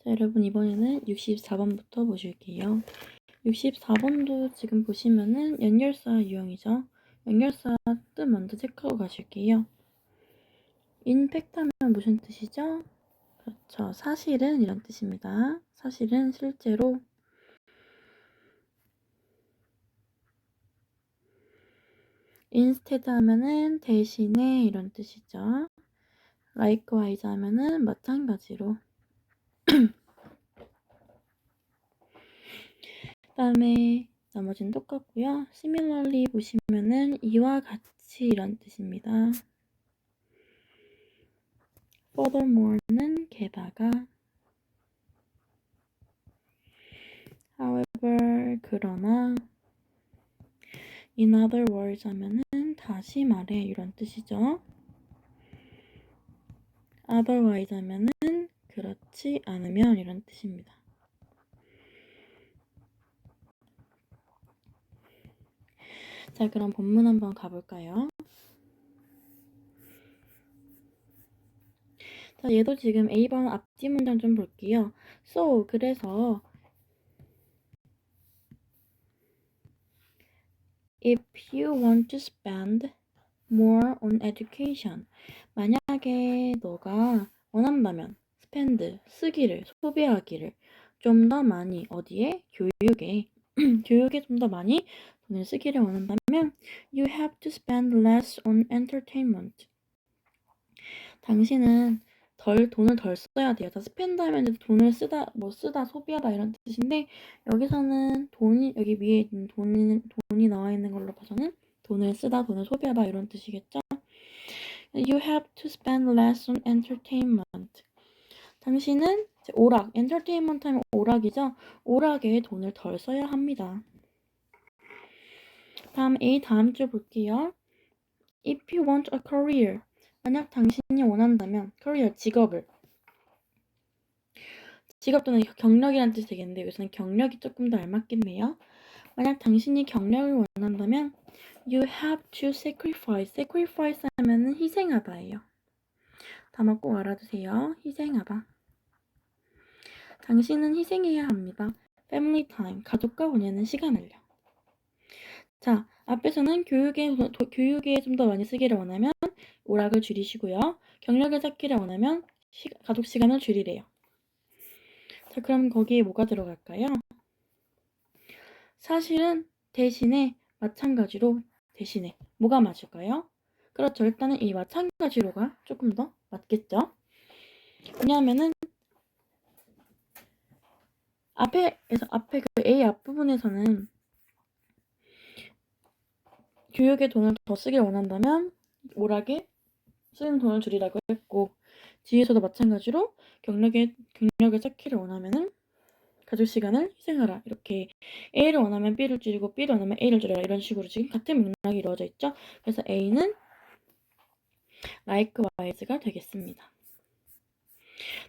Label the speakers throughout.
Speaker 1: 자, 여러분 이번에는 64번부터 보실게요. 64번도 지금 보시면은 연결사 유형이죠. 연결사 뜻 먼저 체크하고 가실게요. 인팩트 하면 무슨 뜻이죠? 그렇죠. 사실은 이런 뜻입니다. 사실은 실제로. instead 하면은 대신에 이런 뜻이죠. likewise 하면은 마찬가지로. 그다음에 나머지는 똑같고요. similarly 보시면은 이와 같이 이런 뜻입니다. furthermore는 게다가, however 그러나, in other words 하면은 다시 말해 이런 뜻이죠. otherwise 하면은 그렇지 않으면 이런 뜻입니다. 자, 그럼 본문 한번 가볼까요? 자, 얘도 지금 A번 앞뒤 문장 좀 볼게요. So, 그래서 if you want to spend more on education, 만약에 너가 원한다면 spend, 쓰기를, 소비하기를 좀 더 많이 어디에? 교육에 교육에 좀 더 많이 돈을 쓰기를 원한다면 you have to spend less on entertainment. 당신은 돈을 덜 써야 돼요. 자, spend 하면 돈을 쓰다, 쓰다, 소비하다 이런 뜻인데 여기서는 여기 위에 있는 돈이 나와 있는 걸로 봐서는 돈을 쓰다, 돈을 소비하다 이런 뜻이겠죠? You have to spend less on entertainment. 당신은 오락, entertainment 하면 오락이죠? 오락에 돈을 덜 써야 합니다. 다음 줄 볼게요. If you want a career, 만약 당신이 원한다면 career, 직업 또는 경력이란 뜻이 되겠는데 여기서는 경력이 조금 더 알맞겠네요. 만약 당신이 경력을 원한다면 you have to sacrifice 하면은 희생하다예요. 단어 꼭 알아두세요. 희생하다. 당신은 희생해야 합니다. family time, 가족과 보내는 시간을요. 자, 앞에서는 교육에 좀 더 많이 쓰기를 원하면 오락을 줄이시고요. 경력을 쌓기를 원하면 가족 시간을 줄이래요. 자, 그럼 거기에 뭐가 들어갈까요? 사실은 대신에 마찬가지로 대신에 뭐가 맞을까요? 그렇죠. 일단은 이 마찬가지로가 조금 더 맞겠죠. 왜냐하면은 앞에 그 A 앞부분에서는 교육에 돈을 더 쓰길 원한다면 오락에 쓰는 돈을 줄이라고 했고 뒤에서도 마찬가지로 경력을 쌓기를 원하면은 가족 시간을 희생하라. 이렇게 A를 원하면 B를 줄이고 B를 원하면 A를 줄여라. 이런 식으로 지금 같은 맥락이 이루어져 있죠. 그래서 A는 likewise가 되겠습니다.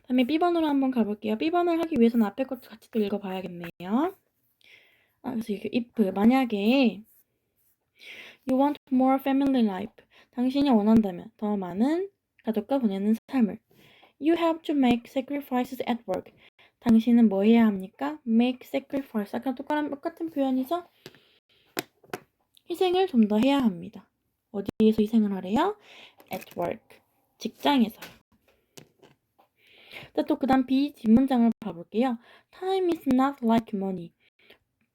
Speaker 1: 다음에 B번으로 한번 가볼게요. B번을 하기 위해서는 앞에 것도 같이 또 읽어봐야겠네요. 그래서 이게 if, 만약에 you want more family life, 당신이 원한다면 더 많은 가족과 보내는 삶을 you have to make sacrifices at work, 당신은 뭐 해야 합니까? make sacrifice, 아까 똑같은 표현이죠? 희생을 좀 더 해야 합니다. 어디에서 희생을 하래요? at work, 직장에서요. 또 그 다음 B 뒷문장을 봐볼게요. Time is not like money.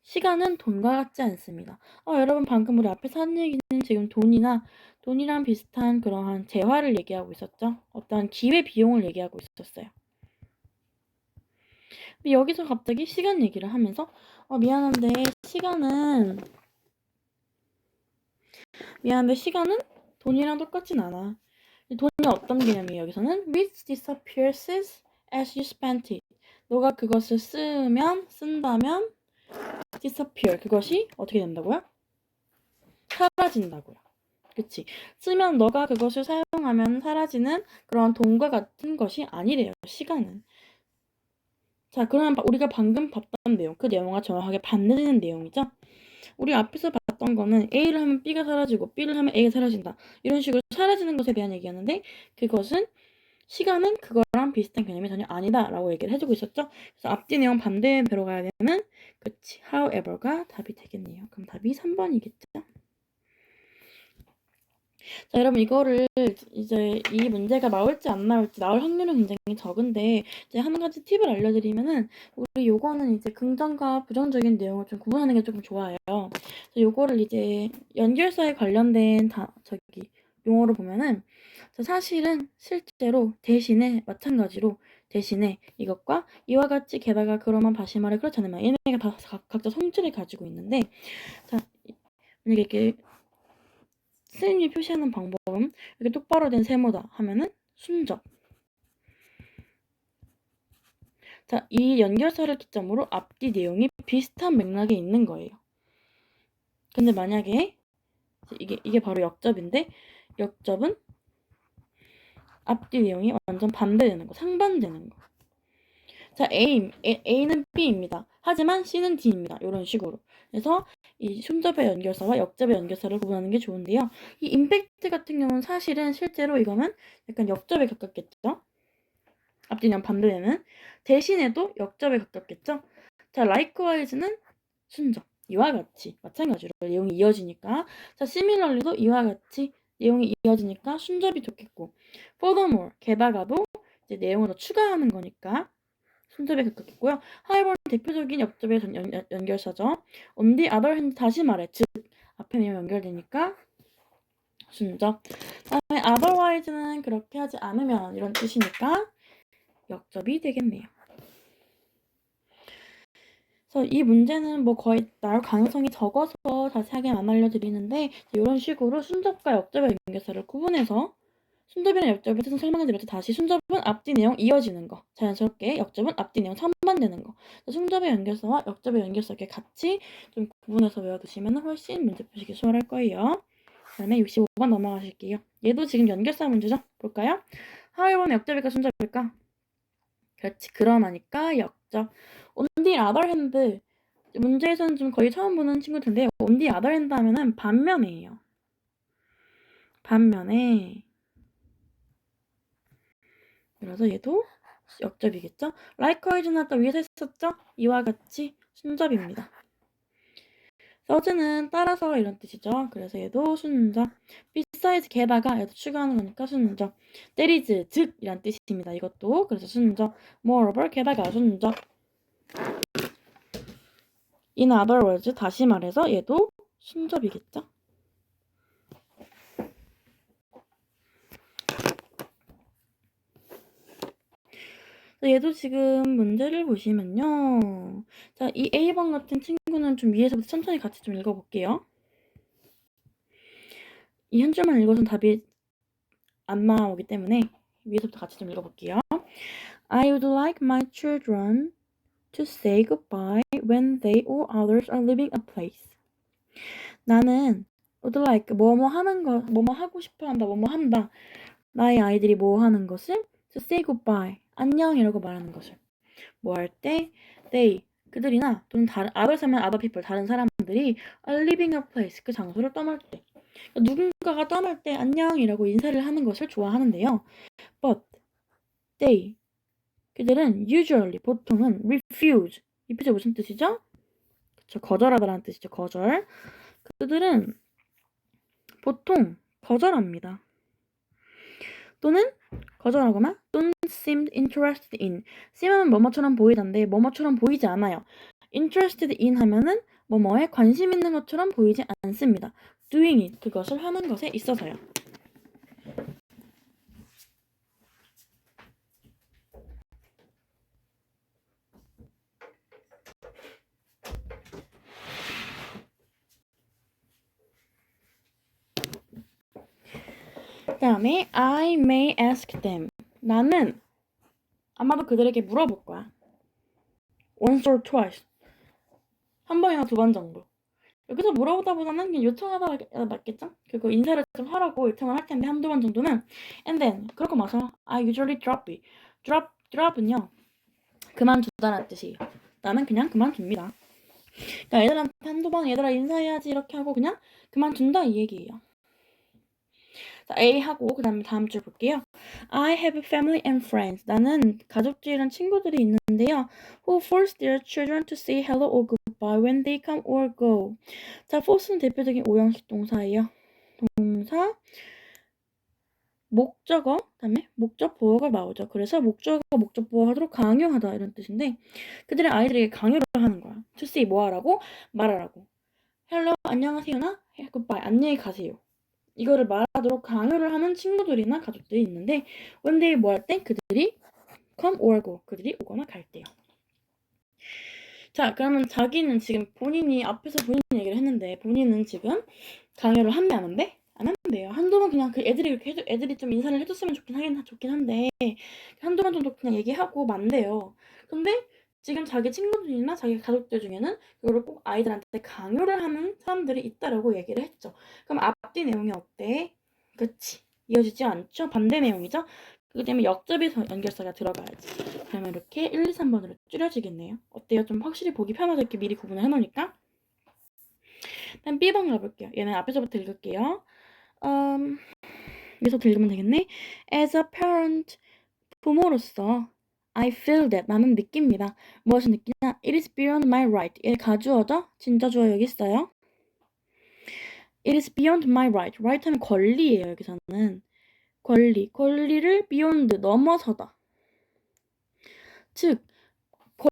Speaker 1: 시간은 돈과 같지 않습니다. 여러분 방금 우리 앞에서 한 얘기는 지금 돈이랑 비슷한 그러한 재화를 얘기하고 있었죠. 어떠한 기회 비용을 얘기하고 있었어요. 근데 여기서 갑자기 시간 얘기를 하면서 미안한데 시간은 돈이랑 똑같진 않아. 돈이 어떤 개념이에요? 여기서는 which disappears as you spent it. 너가 그것을 쓴다면 disappear, 그것이 어떻게 된다고요? 사라진다고요. 그치? 쓰면 너가 그것을 사용하면 사라지는 그런 돈과 같은 것이 아니래요. 시간은. 자, 그러면 우리가 방금 봤던 내용, 그 내용과 정확하게 반대되는 내용이죠. 우리 앞에서 봤던 거는 A를 하면 B가 사라지고 B를 하면 A가 사라진다. 이런 식으로 사라지는 것에 대한 얘기였는데 그것은 시간은 그거랑 비슷한 개념이 전혀 아니다라고 얘기를 해주고 있었죠. 그래서 앞뒤 내용 반대로 가야 되는 그치 however가 답이 되겠네요. 그럼 답이 3번이겠죠. 자, 여러분 이거를 이제 이 문제가 나올지 안 나올지 나올 확률은 굉장히 적은데 이제 한 가지 팁을 알려드리면은 우리 요거는 이제 긍정과 부정적인 내용을 좀 구분하는 게 조금 좋아요. 그래서 요거를 이제 연결사에 관련된 용어로 보면은 사실은 실제로 대신에 마찬가지로 대신에 이것과 이와 같이 게다가 그러면 다시 말해 그렇지 않으면 얘네가 다 각자 성질을 가지고 있는데 자 만약에 이렇게 선생님이 표시하는 방법은 이렇게 똑바로 된 세모다 하면은 순접. 자, 이 연결사를 기점으로 앞뒤 내용이 비슷한 맥락에 있는 거예요. 근데 만약에 이게 바로 역접인데 역접은 앞뒤 내용이 완전 반대되는 거, 상반되는 거. 자, A는 B입니다. 하지만 C는 D입니다. 이런 식으로. 그래서 이 순접의 연결사와 역접의 연결사를 구분하는 게 좋은데요. 이 임팩트 같은 경우는 사실은 실제로 이거는 약간 역접에 가깝겠죠. 앞뒤랑 반대되는. 대신에도 역접에 가깝겠죠. 자, likewise는 순접. 이와 같이 마찬가지로 내용이 이어지니까. 자, similarly도 이와 같이 내용이 이어지니까 순접이 좋겠고. furthermore 게다가도 이제 내용을 더 추가하는 거니까 순접에 가깝겠고요. however는 대표적인 역접의 연결사죠. on the other hand 다시 말해 즉 앞에 내용 연결되니까 순접. 다음에 otherwise는 그렇게 하지 않으면 이런 뜻이니까 역접이 되겠네요. 그래서 이 문제는 뭐 거의 나올 가능성이 적어서 자세하게 안 알려드리는데 이런 식으로 순접과 역접의 연결사를 구분해서 순접이랑 역접의 뜻은 설명해드렸죠. 다시 순접은 앞뒤 내용 이어지는 거. 자연스럽게 역접은 앞뒤 내용 상반되는 거. 순접의 연결사와 역접의 연결사를 같이 좀 구분해서 외워두시면 훨씬 문제 푸시기 수월할 거예요. 그 다음에 65번 넘어가실게요. 얘도 지금 연결사 문제죠? 볼까요? 하위번은 역접일까 순접일까? 그렇지. 그러나니까 역접. On the other hand 문제에서는 좀 거의 처음 보는 친구 텐데 on the other hand 하면은 반면에요. 반면에 그래서 얘도 역접이겠죠? Likewise는 아까 위에서 했었죠? 이와 같이 순접입니다. 서즈는 따라서 이런 뜻이죠. 그래서 얘도 순접. besides 게다가 얘도 추가하는 거니까 순접. that is 즉 이란 뜻입니다. 이것도 그래서 순접. moreover 게다가 순접. in other words 다시 말해서 얘도 순접이겠죠? 얘도 지금 문제를 보시면요. 자, 이 A번 같은 친구는 좀 위에서부터 천천히 같이 좀 읽어볼게요. 이 한 줄만 읽어서는 답이 안 나오기 때문에 위에서부터 같이 좀 읽어볼게요. I would like my children to say goodbye when they or others are leaving a place. 나는 would like 뭐뭐 하는 거, 뭐뭐 하고 싶어 한다, 뭐뭐 한다. 나의 아이들이 뭐 하는 것을 to say goodbye, 안녕이라고 말하는 것을. 뭐 할 때 they, 그들이나 또는 다른 others 하면 other people, 다른 사람들이 are leaving a place, 그 장소를 떠날 때. 누군가가 떠날 때 안녕이라고 인사를 하는 것을 좋아하는데요. But they, 그들은 usually, 보통은 refuse, refuse 무슨 뜻이죠? 그쵸, 거절하다라는 뜻이죠. 거절. 그들은 보통 거절합니다. 또는 거절하거나 don't seem interested in. seem은 뭐뭐처럼 보이던데 뭐뭐처럼 보이지 않아요. interested in 하면은 뭐뭐에 관심 있는 것처럼 보이지 않습니다. doing it, 그것을 하는 것에 있어서요. 그 다음에 I may ask them. 나는 아마도 그들에게 물어볼 거야. once or twice. 한 번이나 두 번 정도. 여기서 물어보다보다는 그냥 요청하다가 맞겠죠? 그리고 인사를 좀 하라고 요청을 할 텐데 한두 번 정도는 and then 그러고 마서 I usually drop it. drop은요 그만두다라는 뜻이에요. 나는 그냥 그만둡니다. 그러니까 애들한테 한두 번 얘들아 인사해야지 이렇게 하고 그냥 그만둔다 이 얘기예요. 자, A 하고 그 다음에 다음 줄 볼게요. I have family and friends. 나는 가족들이랑 친구들이 있는데요. Who force their children to say hello or goodbye when they come or go. 자, force는 대표적인 오형식 동사예요. 동사, 목적어, 그다음에 목적 보어가 나오죠. 그래서 목적어, 목적 보어 하도록 강요하다 이런 뜻인데 그들의 아이들에게 강요를 하는 거야. To say 뭐 하라고? 말하라고. Hello, 안녕하세요나 goodbye, 안녕히 가세요. 이거를 말하도록 강요를 하는 친구들이나 가족들이 있는데 when they 뭐 할 때 그들이 come or go, 그들이 오거나 갈 때요. 자, 그러면 자기는 지금 본인이 앞에서 본인 얘기를 했는데 본인은 지금 강요를 한대 안 한대? 안 한대요. 한동안 그냥 그 애들이 이렇게 애들이 좀 인사를 해줬으면 좋긴 한데 한동안 정도 그냥 얘기하고 만대요. 근데 지금 자기 친구들이나 자기 가족들 중에는 이거를 꼭 아이들한테 강요를 하는 사람들이 있다라고 얘기를 했죠. 그럼 앞뒤 내용이 어때? 그치? 이어지지 않죠? 반대 내용이죠? 그렇기 때문에 역접에서 연결사가 들어가야지. 그러면 이렇게 1, 2, 3번으로 줄여지겠네요. 어때요? 좀 확실히 보기 편하게 이렇게 미리 구분을 해놓으니까. 다음 B번 가볼게요. 얘는 앞에서부터 읽을게요. 여기서부터 읽으면 되겠네. As a parent, 부모로서 I feel that, 나는 느낍니다. 무엇을 느끼냐? It is beyond my right. 얘 가주어죠? 진짜 주어 여기 있어요. It is beyond my right. right 하면 권리예요. 여기서는. 권리를 beyond, 넘어서다. 즉,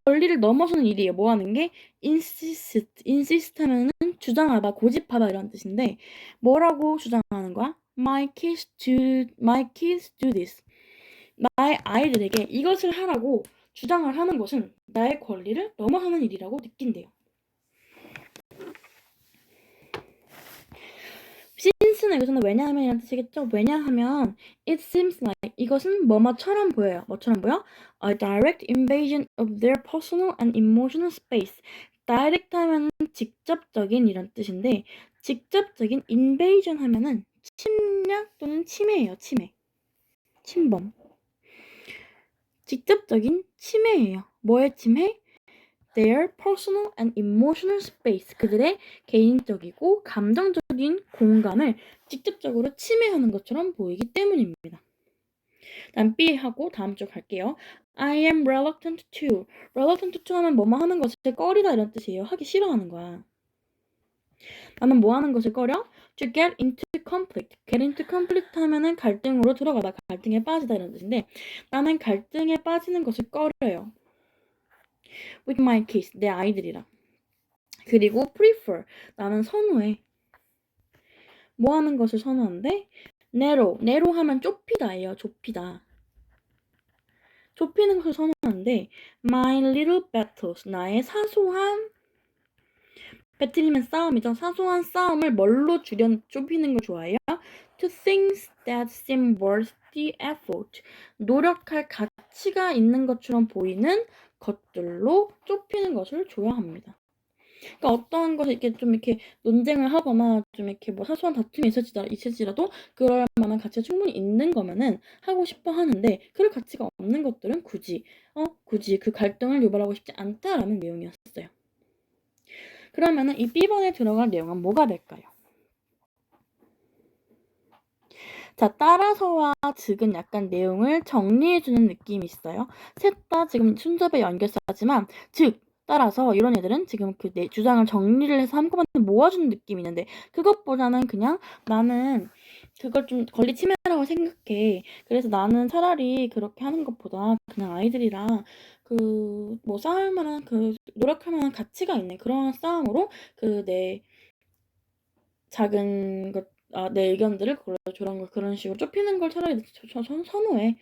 Speaker 1: 권리를 넘어서는 일이에요. 뭐 하는 게? insist 하면은 주장하다, 고집하다 이런 뜻인데 뭐라고 주장하는 거야? My kids do this. 나의 아이들에게 이것을 하라고 주장을 하는 것은 나의 권리를 넘어서는 일이라고 느낀대요. since는 여기서는 왜냐하면이라는 뜻이겠죠? 왜냐하면 it seems like, 이것은 뭐뭐처럼 보여요. 뭐처럼 보여? A direct invasion of their personal and emotional space. direct 하면은 직접적인 이런 뜻인데 직접적인 invasion 하면은 침략 또는 침해예요. 침범. 직접적인 침해예요. 뭐의 침해? Their personal and emotional space. 그들의 개인적이고 감정적인 공간을 직접적으로 침해하는 것처럼 보이기 때문입니다. 다음 B 하고 다음 쪽 갈게요. I am reluctant to. reluctant to 하면 뭐뭐 하는 것을 꺼리다 이런 뜻이에요. 하기 싫어하는 거야. 나는 뭐 하는 것을 꺼려? To get into conflict. get into conflict 하면은 갈등으로 들어가다, 갈등에 빠지다 이런 뜻인데 나는 갈등에 빠지는 것을 꺼려요. with my kids, 내 아이들이랑. 그리고 prefer, 나는 선호해. 뭐 하는 것을 선호하는데? narrow 하면 좁히다예요. 좁히는 것을 선호하는데 my little battles, 나의 사소한 배틀이면 싸움이죠. 사소한 싸움을 뭘로 좁히는 걸 좋아해요? To things that seem worth the effort. 노력할 가치가 있는 것처럼 보이는 것들로 좁히는 것을 좋아합니다. 그러니까 어떤 것을 이렇게 좀 이렇게 논쟁을 하거나 좀 이렇게 뭐 사소한 다툼이 있을지라도 그럴 만한 가치가 충분히 있는 거면은 하고 싶어 하는데 그럴 가치가 없는 것들은 굳이 그 갈등을 유발하고 싶지 않다라는 내용이었어요. 그러면은 이 B번에 들어갈 내용은 뭐가 될까요? 자, 따라서와 즉은 약간 내용을 정리해주는 느낌이 있어요. 셋 다 지금 순접의 연결사지만 즉, 따라서 이런 애들은 지금 그 내 주장을 정리를 해서 한꺼번에 모아주는 느낌이 있는데 그것보다는 그냥 나는 그걸 좀 권리 침해라고 생각해. 그래서 나는 차라리 그렇게 하는 것보다 그냥 아이들이랑 그 뭐 싸울 만한 노력할 만한 가치가 있는 그런 싸움으로 내 작은 내 의견들을 그런 식으로 좁히는 걸 차라리 선호해.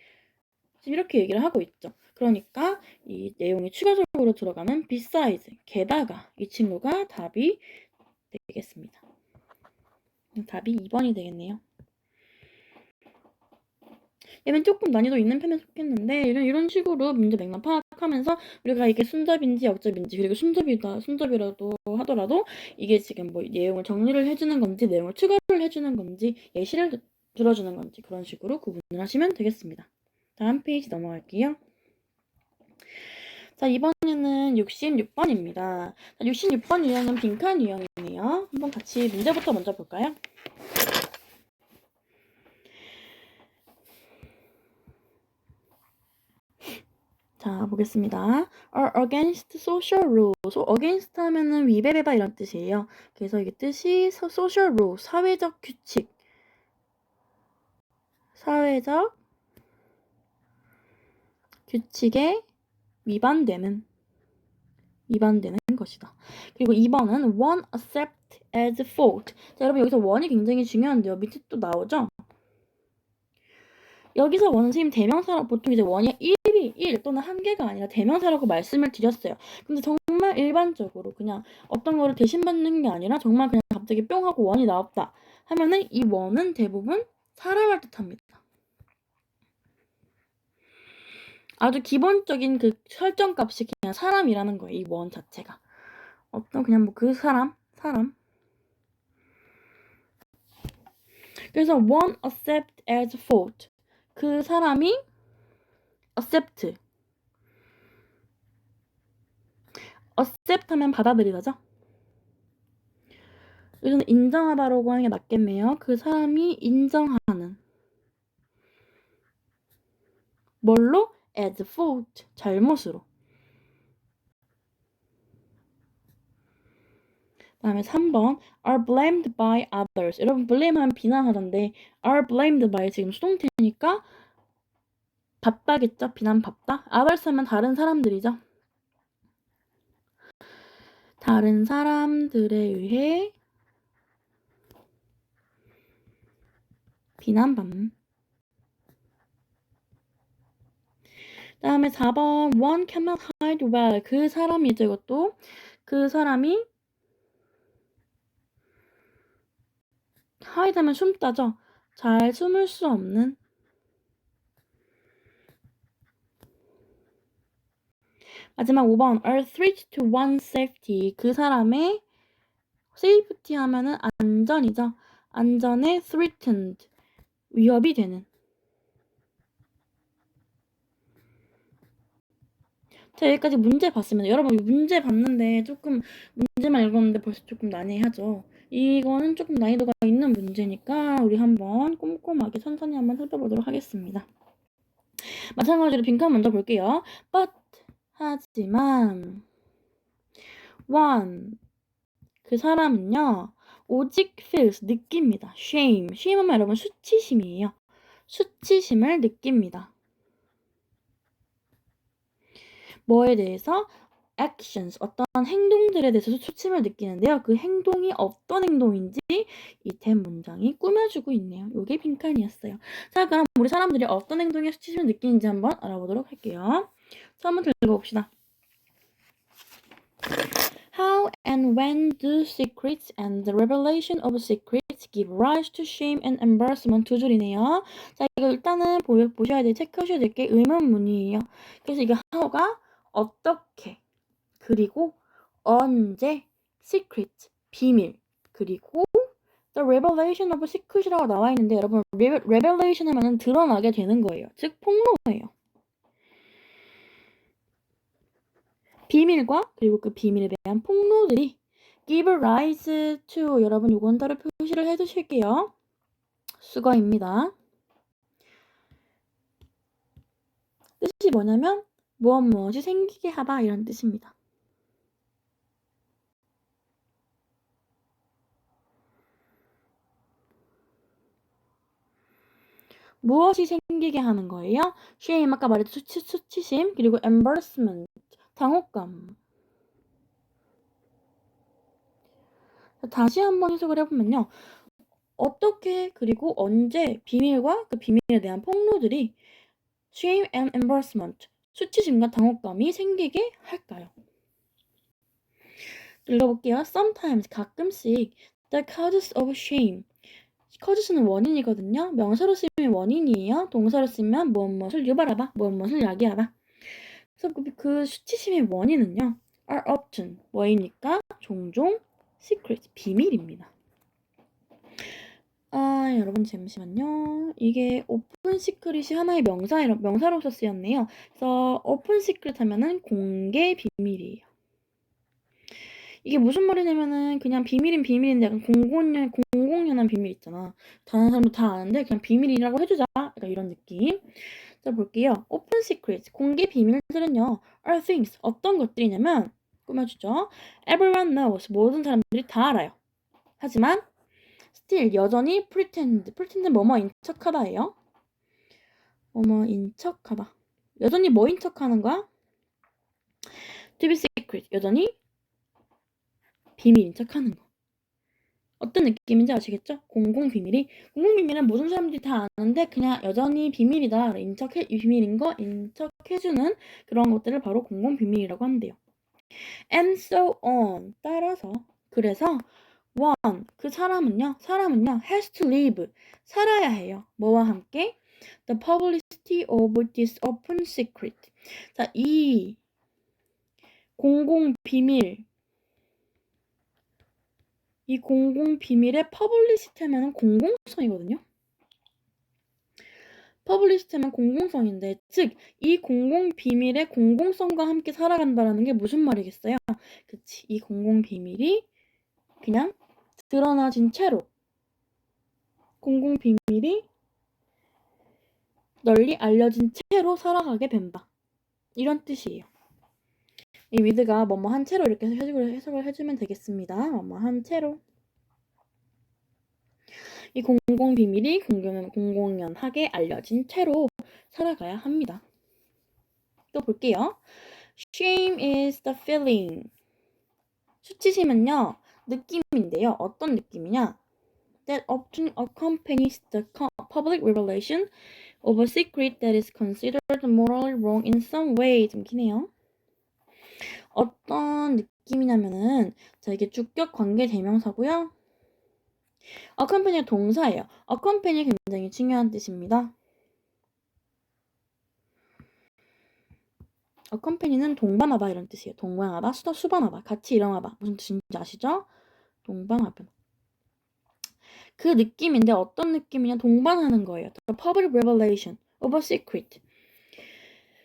Speaker 1: 지금 이렇게 얘기를 하고 있죠. 그러니까 이 내용이 추가적으로 들어가는 besides, 게다가 이 친구가 답이 되겠습니다. 답이 2번이 되겠네요. 얘는 조금 난이도 있는 편에 속했는데 이런 식으로 문제 맥락 파악하면서 우리가 이게 순접인지 역접인지 그리고 순접이라도 하더라도 이게 지금 뭐 내용을 정리를 해주는 건지 내용을 추가를 해주는 건지 예시를 들어주는 건지 그런 식으로 구분을 하시면 되겠습니다. 다음 페이지 넘어갈게요. 자, 이번에는 66번입니다. 66번 유형은 빈칸 유형이네요. 한번 같이 문제부터 먼저 볼까요? 자, 보겠습니다. are against social rules. against 하면은 위배배바 이런 뜻이에요. 그래서 이게 뜻이 social rule, 사회적 규칙. 사회적 규칙에 위반되는 것이다. 그리고 2번은 one accept as fault. 자, 여러분 여기서 one이 굉장히 중요한데요. 밑에 또 나오죠? 여기서 one은 선생님 대명사로 보통 이제 one이 1 또는 한 개가 아니라 대명사라고 말씀을 드렸어요. 근데 정말 일반적으로 그냥 어떤 거를 대신받는 게 아니라 정말 그냥 갑자기 뿅 하고 one이 나왔다 하면은 이 one은 대부분 사람을 뜻합니다. 아주 기본적인 그 설정값이 그냥 사람이라는 거예요. 이 원 자체가. 어떤 그냥 뭐 그 사람. 그래서 one accept as fault. 그 사람이 accept 하면 받아들이다죠. 여기서는 인정하다라고 하는 게 낫겠네요. 그 사람이 인정하는. 뭘로? as fault. 잘못으로. 다음에 3번 are blamed by others. 여러분 blame 하면 비난하던데 are blamed by 지금 수동태니까 받다겠죠? 비난받다. others 하면 다른 사람들이죠. 다른 사람들에 의해 비난받는. 다음에 4번 one cannot hide well. 그 사람이죠. 이것도 그 사람이 hide 하면 숨다죠. 잘 숨을 수 없는. 마지막 5번 a threat to one's safety. 그 사람의 safety 하면은 안전이죠. 안전에 threatened. 위협이 되는. 자, 여기까지 문제 봤습니다. 여러분 문제 봤는데 조금 문제만 읽었는데 벌써 조금 난해하죠. 이거는 조금 난이도가 있는 문제니까 우리 한번 꼼꼼하게 천천히 한번 살펴보도록 하겠습니다. 마찬가지로 빈칸 먼저 볼게요. but 하지만 one 그 사람은요 오직 feels 느낍니다. shame하면 여러분 수치심이에요. 수치심을 느낍니다. 뭐에 대해서? actions, 어떤 행동들에 대해서 수치심을 느끼는데요. 그 행동이 어떤 행동인지 이 된 문장이 꾸며주고 있네요. 요게 빈칸이었어요. 자, 그럼 우리 사람들이 어떤 행동에 수치심을 느끼는지 한번 알아보도록 할게요. 자, 한번 읽어봅시다. How and when do secrets and the revelation of secrets give rise to shame and embarrassment? 두 줄이네요. 자, 이거 일단은 보셔야 될, 체크하셔야 될 게 의문문이에요. 그래서 이게 how가 어떻게, 그리고 언제, secret, 비밀, 그리고 the revelation of secret이라고 나와 있는데 여러분 revelation 하면은 드러나게 되는 거예요. 즉 폭로예요. 비밀과 그리고 그 비밀에 대한 폭로들이 give rise to 여러분 요건 따로 표시를 해두실게요. 수거입니다. 뜻이 뭐냐면 무엇이 생기게 하다 이런 뜻입니다. 무엇이 생기게 하는 거예요? shame 아까 말했던 수치심 그리고 embarrassment 당혹감. 다시 한번 해석을 해보면요. 어떻게 그리고 언제 비밀과 그 비밀에 대한 폭로들이 shame and embarrassment 수치심과 당혹감이 생기게 할까요? 읽어볼게요. Sometimes 가끔씩 the causes of shame causes는 원인이거든요. 명사로 쓰면 원인이에요. 동사로 쓰면 무엇을 유발하다, 무엇을 야기하다. 그래서 그 수치심의 원인은요. are often 뭐입니까? 종종 secret 비밀입니다. 여러분 잠시만요. 이게 오픈 시크릿이 하나의 명사로서 쓰였네요. 그래서 오픈 시크릿 하면은 공개 비밀이에요. 이게 무슨 말이냐면은 그냥 비밀인 비밀인데 약간 공공연한 비밀 있잖아. 다른 사람도 다 아는데 그냥 비밀이라고 해주자. 약간 이런 느낌. 자, 볼게요. open secrets, 공개 비밀들은요. are things, 어떤 것들이냐면 꾸며주죠. everyone knows, 모든 사람들이 다 알아요. 하지만 still, 여전히 pretend 뭐뭐인 척하다예요. 뭐뭐인 척하다. 여전히 뭐인 척하는 거야? to be secret, 여전히 비밀인 척하는 거. 어떤 느낌인지 아시겠죠? 공공비밀은 모든 사람들이 다 아는데 그냥 여전히 비밀이다. 비밀인 거 인척해주는 그런 것들을 바로 공공비밀이라고 한대요. And so on. 따라서 그래서 one, 그 사람은요 has to live, 살아야 해요. 뭐와 함께? The publicity of this open secret. 자, 이 공공비밀의 퍼블리시티 하면은 공공성이거든요. 퍼블리시티 하면 공공성인데, 즉 이 공공비밀의 공공성과 함께 살아간다라는 게 무슨 말이겠어요? 그치, 이 공공비밀이 그냥 드러나진 채로 공공비밀이 널리 알려진 채로 살아가게 된다. 이런 뜻이에요. 이 with가 뭐뭐 한 채로 이렇게 해석을 해주면 되겠습니다. 뭐뭐 한 채로. 이 공공비밀이 공공연하게 알려진 채로 살아가야 합니다. 또 볼게요. Shame is the feeling. 수치심은요, 느낌인데요. 어떤 느낌이냐? That often accompanies the public revelation of a secret that is considered morally wrong in some way. 좀 기네요. 어떤 느낌이냐면은, 자, 이게 주격 관계 대명사고요. accompany가 동사예요. accompany 굉장히 중요한 뜻입니다. accompany는 동반하다 이런 뜻이에요. 동반하다, 수반하다, 같이 일어나다. 무슨 뜻인지 아시죠? 동반하다. 그 느낌인데 어떤 느낌이냐? 동반하는 거예요. The public revelation of a secret.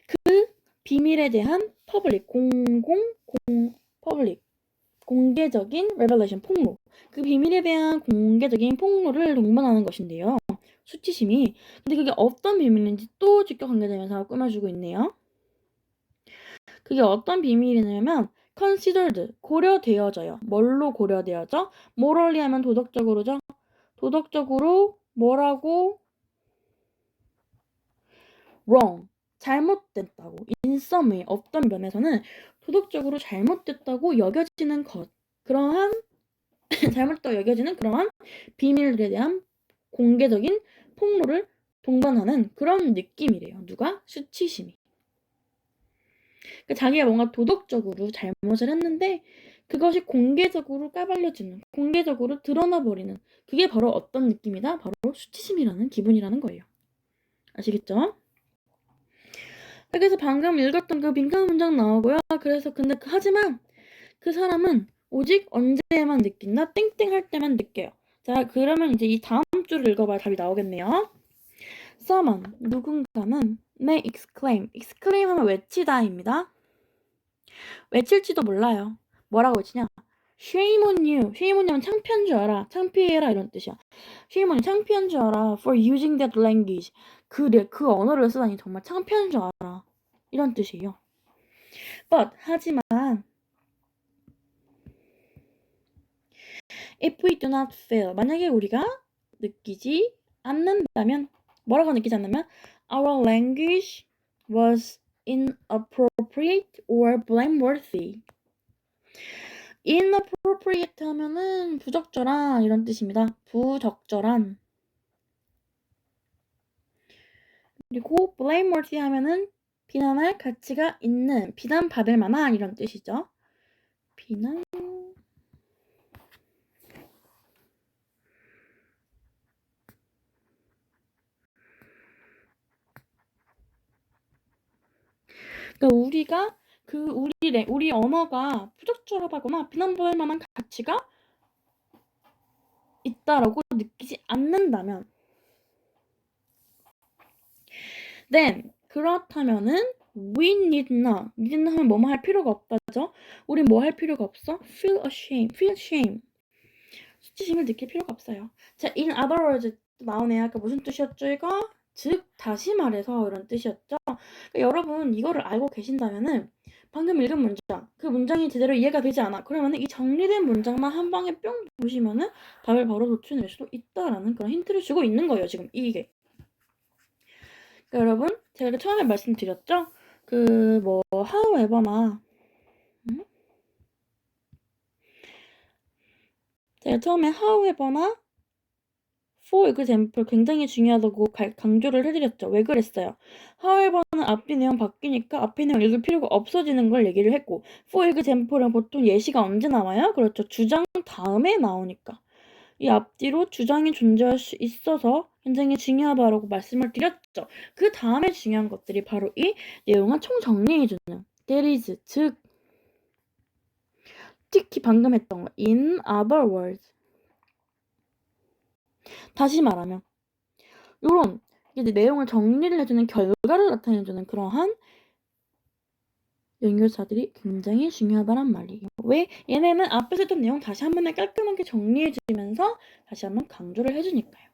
Speaker 1: 그 비밀에 대한 공개적인 revelation, 폭로. 그 비밀에 대한 공개적인 폭로를 동반하는 것인데요. 수치심이. 근데 그게 어떤 비밀인지 또 주격 관계대명사가 꾸며주고 있네요. 그게 어떤 비밀이냐면 considered, 고려되어져요. 뭘로 고려되어져? morally 하면 도덕적으로죠. 도덕적으로 뭐라고? wrong, 잘못됐다고. in some way, 어떤 면에서는 도덕적으로 잘못됐다고 여겨지는 것. 그러한 잘못됐다고 여겨지는 그러한 비밀들에 대한 공개적인 폭로를 동반하는 그런 느낌이래요. 누가? 수치심이. 그러니까 자기가 뭔가 도덕적으로 잘못을 했는데 그것이 공개적으로 까발려지는, 공개적으로 드러나버리는, 그게 바로 어떤 느낌이다? 바로 수치심이라는 기분이라는 거예요. 아시겠죠? 그래서 방금 읽었던 그 빈칸 문장 나오고요. 그래서 근데 하지만 그 사람은 오직 언제만 느낀다? 땡땡 할 때만 느껴요. 자, 그러면 이제 이 다음 줄을 읽어봐야 답이 나오겠네요. Someone, 누군가는 may exclaim 하면 외치다입니다. 외칠지도 몰라요. 뭐라고 외치냐? Shame on you. Shame on you는 창피한 줄 알아. 창피해라 이런 뜻이야. Shame on you, 창피한 줄 알아. For using that language. 그 언어를 쓰다니 정말 창피한 줄 알아. 이런 뜻이에요. But, 하지만 if we do not feel, 만약에 우리가 느끼지 않는다면, 뭐라고 느끼지 않는다면 our language was inappropriate or blameworthy. inappropriate 하면은 부적절한 이런 뜻입니다. 부적절한. 그리고 blameworthy 하면은 비난할 가치가 있는, 비난받을 만한 이런 뜻이죠. 비난. 그러니까 우리가 우리 언어가 부적절하다거나 비난받을 만한 가치가 있다라고 느끼지 않는다면, then 그렇다면은 we need not 하면 뭐뭐 할 필요가 없다죠. 우린 뭐 할 필요가 없어? feel shame. 수치심을 느낄 필요가 없어요. 자, in other words 나오네요. 아까 무슨 뜻이었죠 이거? 즉 다시 말해서 이런 뜻이었죠. 그러니까 여러분 이거를 알고 계신다면은 방금 읽은 문장, 그 문장이 제대로 이해가 되지 않아. 그러면은 이 정리된 문장만 한 방에 뿅 보시면은 답을 바로 도출해낼 수도 있다라는 그런 힌트를 주고 있는 거예요. 지금 이게. 그러니까 여러분 제가 처음에 말씀드렸죠. however나 제가 처음에 however나 for example 굉장히 중요하다고 강조를 해드렸죠. 왜 그랬어요? however는 앞뒤 내용 바뀌니까 앞에 내용 읽을 필요가 없어지는 걸 얘기를 했고 for example은 보통 예시가 언제 나와요? 그렇죠. 주장 다음에 나오니까. 이 앞뒤로 주장이 존재할 수 있어서 굉장히 중요하다고 말씀을 드렸죠. 그 다음에 중요한 것들이 바로 이 내용을 총정리해주는 that is, 즉 특히 방금 했던 거 in other words. 다시 말하면 요런 이제 내용을 정리를 해주는 결과를 나타내주는 그러한 연결사들이 굉장히 중요하다란 말이에요. 왜? 얘네는 앞에서 했던 내용 다시 한 번에 깔끔하게 정리해주면서 다시 한번 강조를 해주니까요.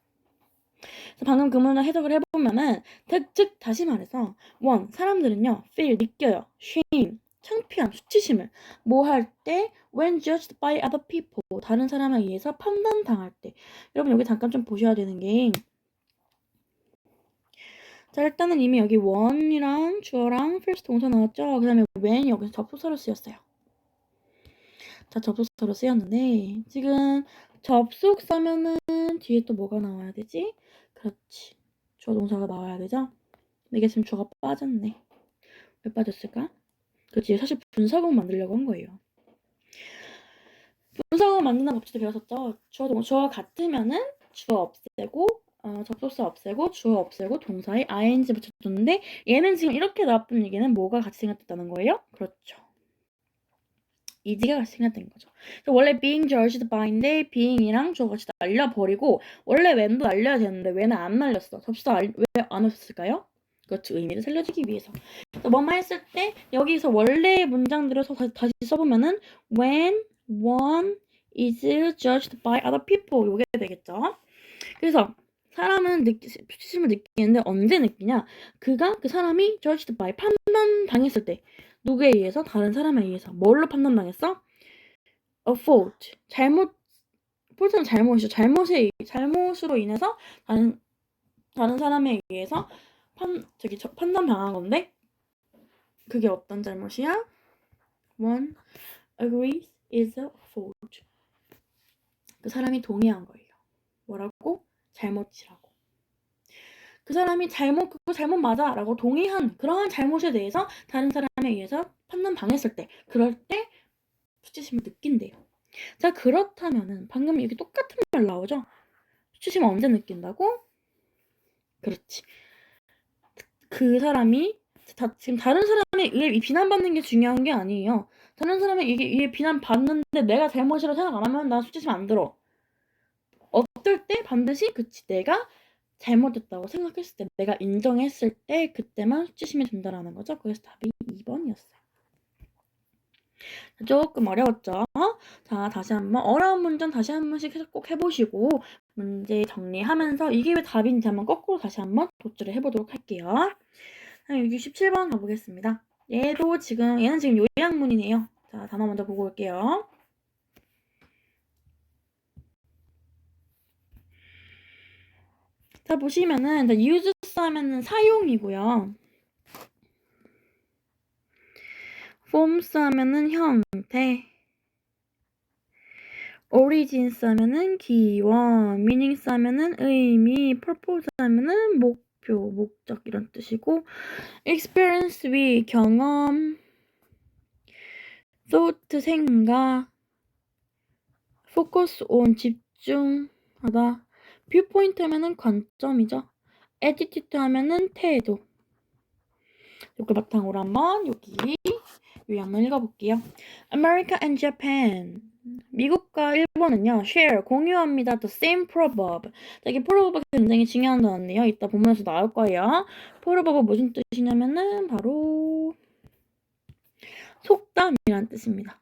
Speaker 1: 그래서 방금 그 문을 해석을 해보면은 즉 다시 말해서 원 사람들은요 feel 느껴요 shame 창피함 수치심을 뭐 할 때 when judged by other people 다른 사람에 의해서 판단당할 때 여러분 여기 잠깐 좀 보셔야 되는 게 자 일단은 이미 여기 one이랑 주어랑 first 동사 나왔죠. 그 다음에 when 여기서 접속사로 쓰였어요. 자 접속사로 쓰였는데 지금 접속사면은 뒤에 또 뭐가 나와야 되지? 그렇지 주어 동사가 나와야 되죠. 이게 지금 주어가 빠졌네. 왜 빠졌을까? 그렇지 사실 분사구 만들려고 한 거예요. 분사구 만드는 법칙도 배웠었죠. 주어 같으면은 주어 없애고 접속사 없애고 주어 없애고 동사에 ing 붙여줬는데 얘는 지금 이렇게 나쁜 얘기는 뭐가 같이 생겼다는 거예요? 그렇죠. 이지가 같이 생겼다는 거죠. 원래 being judged by인데 being이랑 주어 같이 날려버리고 원래 when도 날려야 되는데 when은 안 날렸어. 접속사 왜 안 없었을까요? 그렇죠. 의미를 살려주기 위해서. 뭐만 했을 때 여기서 원래의 문장들을 다시 써보면은 when one is judged by other people 요게 되겠죠. 그래서 사람은 수치심을 느끼는데 언제 느끼냐? 그 사람이 judged by 판단당했을 때 누구에 의해서? 다른 사람에 의해서. 뭘로 판단당했어? a fault. fault는 잘못이죠. 잘못으로 인해서 다른 사람에 의해서 판단당한 건데 그게 어떤 잘못이야? One agrees is a fault. 그 사람이 동의한 거예요. 뭐라고? 잘못이라고. 그 사람이 그거 잘못 맞아 라고 동의한 그러한 잘못에 대해서 다른 사람에 의해서 판단당했을 때 그럴 때 수치심을 느낀대요. 자 그렇다면은 방금 여기 똑같은 말 나오죠? 수치심을 언제 느낀다고? 그렇지. 그 사람이 지금 다른 사람에 의해 비난받는 게 중요한 게 아니에요. 다른 사람에 의해 비난받는데 내가 잘못이라고 생각 안 하면 난 수치심 안 들어. 어떨 때 반드시 그치 내가 잘못했다고 생각했을 때 내가 인정했을 때 그때만 수치심이 든다라는 거죠. 그래서 답이 2번이었어요. 조금 어려웠죠? 자 다시 한번 어려운 문장 다시 한 번씩 꼭 해보시고 문제 정리하면서 이게 왜 답인지 한번 거꾸로 다시 한번 도출을 해보도록 할게요. 여기 17번 가보겠습니다. 얘는 지금 요약문이네요. 자 단어 먼저 보고 올게요. 자 보시면은 use 하면은 사용이고요. forms 하면은 형태, origins 하면은 기원, meanings 하면은 의미, purpose 하면은 목표, 목적 이런 뜻이고 experience 위 경험, thought 생각, focus on 집중하다, viewpoint 하면은 관점이죠. attitude 하면은 태도. 이걸 바탕으로 한번 여기 요약만 읽어볼게요. America and Japan. 미국과 일본은요, share, 공유합니다. The same proverb. 이게 proverb가 굉장히 중요한 단어인데요. 이따 본문에서 나올 거예요. proverb가 무슨 뜻이냐면은 바로 속담이란 뜻입니다.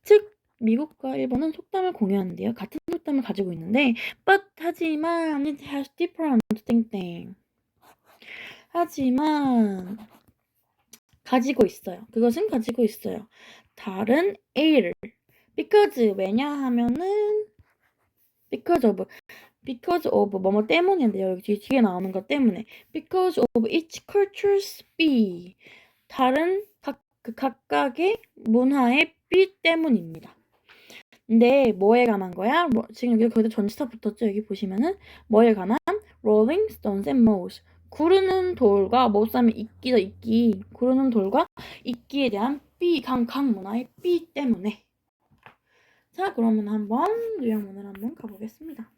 Speaker 1: 즉, 미국과 일본은 속담을 공유하는데요. 같은 속담을 가지고 있는데, but 하지만 it has different thing. 하지만 가지고 있어요. 그것은 가지고 있어요. 다른 A를. because 왜냐하면은 because of 뭐뭐 때문인데요. 여기 뒤에 나오는 것 때문에 because of each culture's B 다른 각각의 문화의 B 때문입니다. 근데 뭐에 관한 거야? 지금 여기 거기다 전치사 붙었죠? 여기 보시면은 뭐에 관한? Rolling Stones and Mouse 구르는 돌과 모스 하면 이끼죠. 이끼 구르는 돌과 이끼에 대한 B 각 문화의 B 때문에. 자, 그러면 한번 요약문을 한번 가보겠습니다.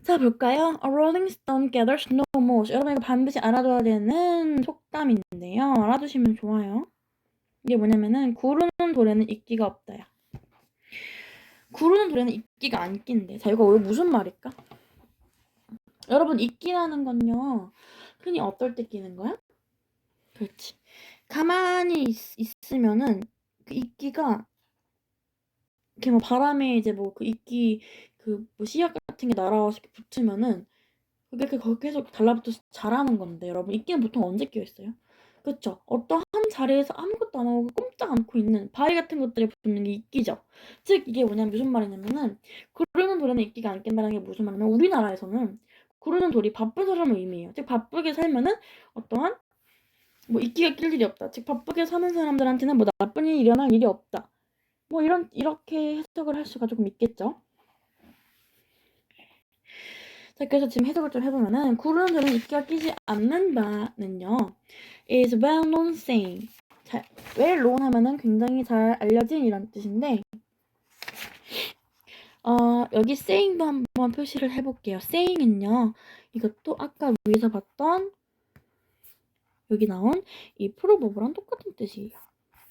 Speaker 1: 자, 볼까요? A rolling stone gathers no moss. 여러분 이거 반드시 알아둬야 되는 속담인데요. 알아두시면 좋아요. 이게 뭐냐면은 구르는 돌에는 이끼가 없다야. 구르는 돌에는 이끼가 안 낀대. 자, 이거 무슨 말일까? 여러분 이끼라는 건요. 흔히 어떨 때 끼는 거야? 그렇지. 가만히 있으면은 그 이끼가 이렇게 뭐 바람에 이제 뭐 그 이끼 그 뭐 씨앗 같은 게 날아와서 이렇게 붙으면은 그게 계속 달라붙어서 자라는 건데 여러분 이끼는 보통 언제 끼어 있어요? 그쵸? 어떠한 자리에서 아무것도 안 하고 꼼짝 않고 있는 바위 같은 것들에 붙는 게 이끼죠. 즉 이게 뭐냐면 무슨 말이냐면은 구르는 돌에는 이끼가 안 낀다는 게 무슨 말이냐면 우리나라에서는 구르는 돌이 바쁜 사람을 의미해요. 즉 바쁘게 살면은 어떠한 뭐 이끼가 낄 일이 없다. 즉 바쁘게 사는 사람들한테는 뭐 나쁜 일이 일어날 일이 없다. 뭐 이렇게 해석을 할 수가 조금 있겠죠. 자, 그래서 지금 해석을 좀 해보면은 구르는 돌은 이끼가 끼지 않는다는요 is well known saying. 자, well known 하면은 굉장히 잘 알려진 이런 뜻인데 여기 saying도 한번 표시를 해볼게요. saying은요 이것도 아까 위에서 봤던 여기 나온 이 프로버브랑 똑같은 뜻이에요.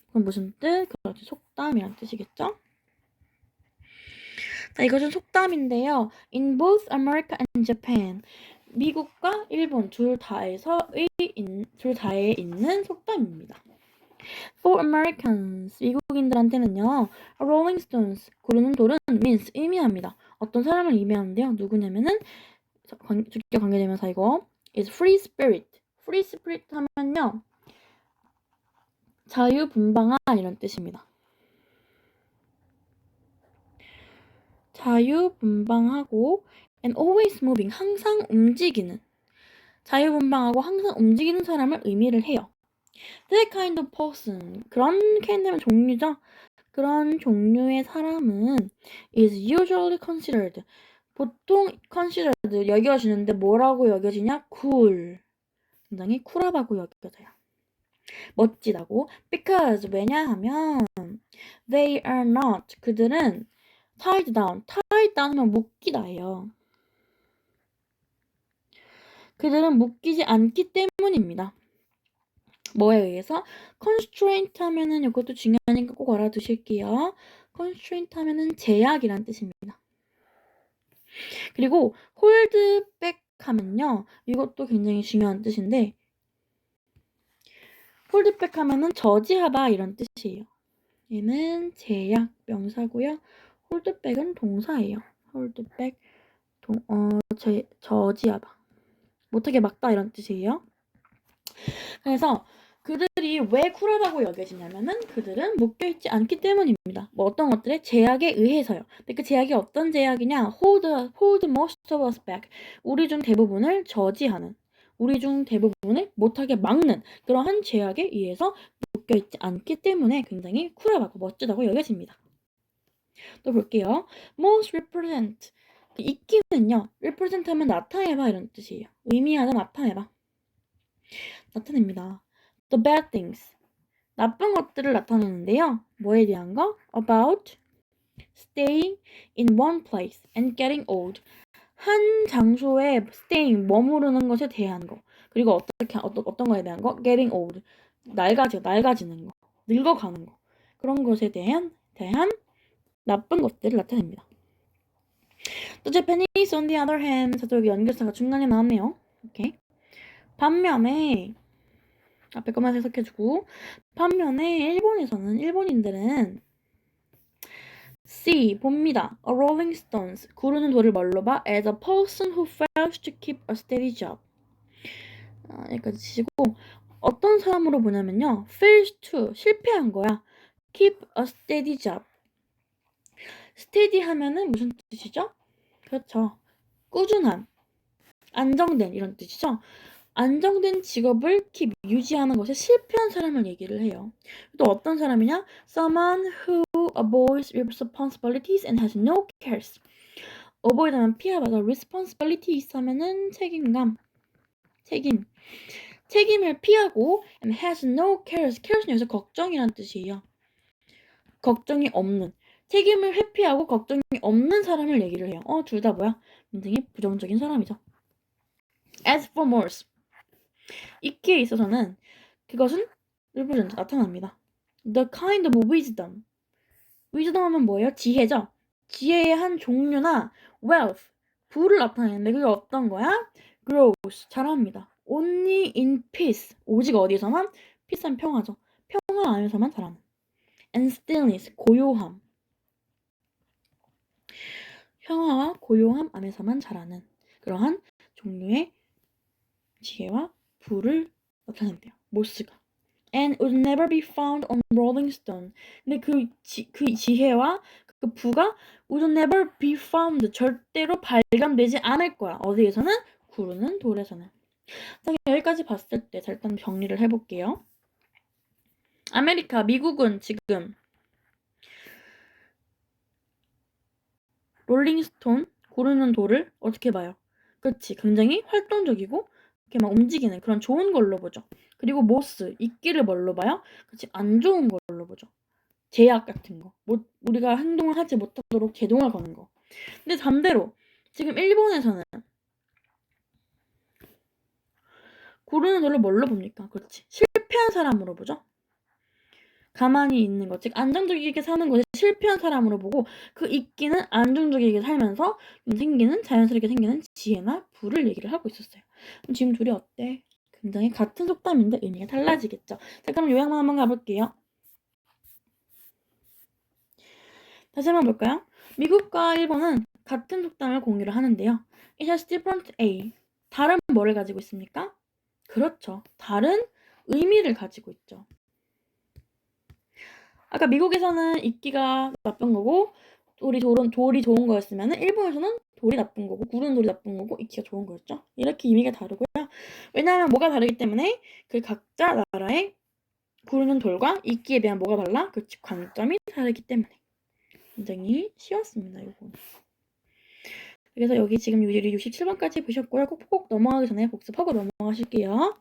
Speaker 1: 그럼 무슨 뜻? 그렇죠. 속담이란 뜻이겠죠? 자, 이것은 속담인데요. In both America and Japan. 미국과 일본 둘 다에 있는 속담입니다. For Americans, 미국인들한테는요, Rolling Stones, 구르는 돌은 means, 의미합니다. 어떤 사람을 의미하는데요. 누구냐면은, 주격 관계되면서 이거, is free spirit. free spirit 하면요, 자유분방한 이런 뜻입니다. 자유분방하고 and always moving, 항상 움직이는. 자유분방하고 항상 움직이는 사람을 의미를 해요. That kind of person, 그런 kind of 종류죠. 그런 종류의 사람은 is usually considered, 보통 considered 여겨지는데 뭐라고 여겨지냐? cool, 굉장히 쿨하다고 여겨져요. 멋지다고. because 왜냐하면 they are not, 그들은 tied down 하면 묶이다예요. 그들은 묶이지 않기 때문입니다. 뭐에 의해서? constraint 하면은 이것도 중요하니까 꼭 알아두실게요. constraint 하면은 제약이란 뜻입니다. 그리고 hold back 하면요. 이것도 굉장히 중요한 뜻인데 hold back 하면은 저지하다 이런 뜻이에요. 얘는 제약 명사고요. hold back은 동사예요. hold back 저지하다. 못하게 막다 이런 뜻이에요. 그래서 그들이 왜 쿨하다고 여겨지냐면은 그들은 묶여있지 않기 때문입니다. 뭐 어떤 것들에 제약에 의해서요. 근데 그 제약이 어떤 제약이냐? hold most of us back. 우리 중 대부분을 저지하는, 우리 중 대부분을 못하게 막는 그러한 제약에 의해서 묶여있지 않기 때문에 굉장히 쿨하다고 멋지다고 여겨집니다. 또 볼게요. most represent. 이끼는요. represent 하면 나타내봐 이런 뜻이에요. 의미하다 나타내봐. 나타냅니다. The bad things. 나쁜 것들을 나타내는데요. 뭐에 대한 거? About staying in one place and getting old. 한 장소에 staying, 머무르는 것에 대한 거. 그리고 어떤 거에 대한 거? Getting old. 낡아지는 거. 늙어가는 거. 그런 것에 대한 나쁜 것들을 나타냅니다. 또 Japanese on the other hand. 저도 여기 연결사가 중간에 나왔네요. 오케이. 반면에 앞에 것만 해석해주고 반면에 일본인들은 C. 봅니다. A rolling stones. 구르는 돌을 뭘로 봐? As a person who fails to keep a steady job. 여기까지 치시고 어떤 사람으로 보냐면요. fails to. 실패한 거야. keep a steady job. steady 하면은 무슨 뜻이죠? 그렇죠. 꾸준한, 안정된 이런 뜻이죠. 안정된 직업을 keep, 유지하는 것에 실패한 사람을 얘기를 해요. 또 어떤 사람이냐? Someone who avoids responsibilities and has no cares. avoid 하면 피하다, responsibilities 하면은 책임감, 책임을 피하고 and has no cares. cares는 여기서 걱정이란 뜻이에요. 걱정이 없는, 책임을 회피하고 걱정이 없는 사람을 얘기를 해요. 둘 다 뭐야? 굉장히 부정적인 사람이죠. As for morse, 있기에 있어서는 그것은 represent, 나타납니다. The kind of wisdom. wisdom 하면 뭐예요? 지혜죠. 지혜의 한 종류나 wealth, 부를 나타내는데 그게 어떤 거야? grows, 자랍니다. Only in peace, 오직 어디서만? peace는 평화죠. 평화 안에서만 자라는. And stillness, 고요함. 평화와 고요함 안에서만 자라는 그러한 종류의 지혜와 부를 나타낸대요. 모스가. And would never be found on Rolling Stone. 근데 그 지혜와 그 부가 would never be found. 절대로 발견되지 않을 거야. 어디에서는? 구르는 돌에서는. 자, 여기까지 봤을 때 일단 정리를 해볼게요. 미국은 지금 롤링스톤, 구르는 돌을 어떻게 봐요? 그렇지. 굉장히 활동적이고 이렇게 막 움직이는 그런 좋은 걸로 보죠. 그리고 모스, 이끼를 뭘로 봐요? 그렇지. 안 좋은 걸로 보죠. 제약 같은 거. 우리가 행동을 하지 못하도록 제동을 거는 거. 근데 반대로 지금 일본에서는 구르는 돌을 뭘로 봅니까? 그렇지. 실패한 사람으로 보죠. 가만히 있는 것, 즉 안정적이게 사는 것에 실패한 사람으로 보고 그 이끼는 안정적이게 살면서 자연스럽게 생기는 지혜나 부를 얘기를 하고 있었어요. 그럼 지금 둘이 어때? 굉장히 같은 속담인데 의미가 달라지겠죠. 자, 그럼 요약만 한번 가볼게요. 다시 한번 볼까요? 미국과 일본은 같은 속담을 공유를 하는데요. It has different A. 다른 뭐를 가지고 있습니까? 그렇죠. 다른 의미를 가지고 있죠. 아까 미국에서는 이끼가 나쁜 거고 돌이 좋은 거였으면 일본에서는 돌이 나쁜 거고 구르는 돌이 나쁜 거고 이끼가 좋은 거였죠. 이렇게 의미가 다르고요. 왜냐하면 뭐가 다르기 때문에 그 각자 나라의 구르는 돌과 이끼에 대한 뭐가 달라? 그 관점이 다르기 때문에. 굉장히 쉬웠습니다. 이거. 그래서 여기 지금 67번까지 보셨고요. 꼭 넘어가기 전에 복습하고 넘어가실게요.